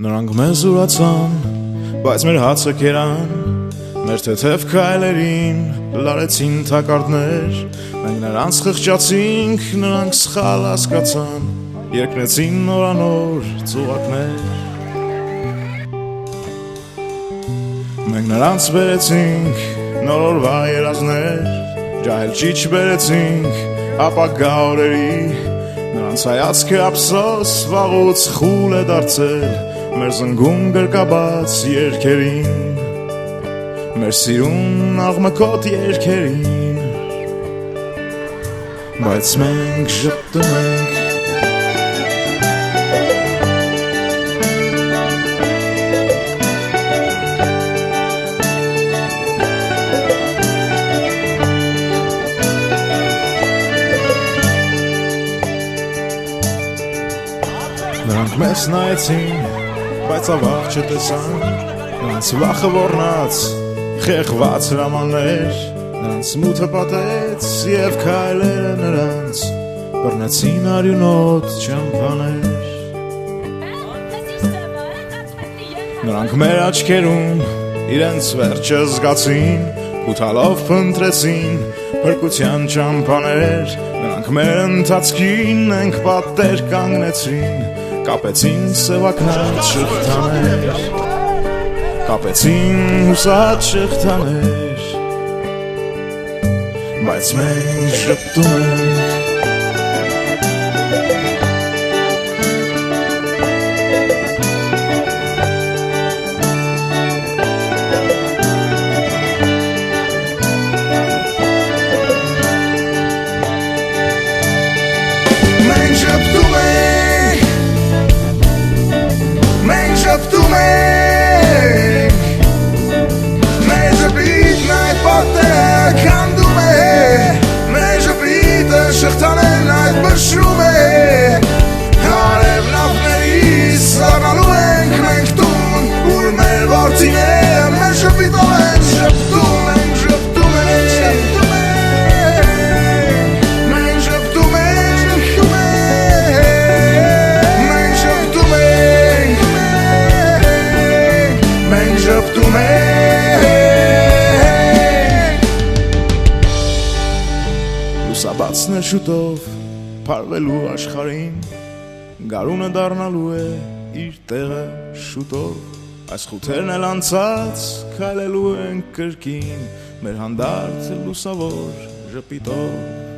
Նրանք մեզ ուրացան, բայց մեր հացը կերան, մեր թեթև քայլերին լարեցին թակարդներ, մենք նրանց խղճացինք, նրանք սխալ հասկացան, երկնեցին նորանոր ծուղակներ։ Մենք նրանց բերեցինք նորորվա երազներ, ջահել ճիչ բերեցինք ապագա օրերի, նրանց հայացքը ափսոս վաղուց խուլ է դարձել մեր զնգում գրկաբաց երգերին, մեր սիրուն աղմկոտ երգերին, բայց մենք ժպտում ենք։ Նրանք մեզ նայեցին, բայց ավաղ չտեսան, նրանց վախը ոռնաց, խեղված հրամաններ, նրանց մութը պատեց և քայլերը նրանց բռնեցին արյունոտ ճամփաներ։ Նրանք մեր աչքերում իրենց վերջը զգացին, փութալով փնտրեցին փրկության ճամփաներ, նրանք մեր ընթացքին ենք պատեր կանգնեցին, կապեցին սևակնած շղթաներ, կապեցին հուսած շղթաներ, բայց մենք ժպտում ենք։ Շղթաներն այդ բշրում է, հարև նավներից սառնալու ենք մենք տուն, ուր մեր որդին է, մեր շպիտով են շպտում, մենք շպտում ենք, մենք շպտում ենք, մենք շպտում ենք, մենք շպտում ենք։ Լուսաբացն է շուտով փարվելու աշխարհին, գարունը դառնալու է իր տեղը շուտով, այս խութերն էլ անցած քայլելու են կրկին մեր հանդարտ լուսավոր ժպիտով։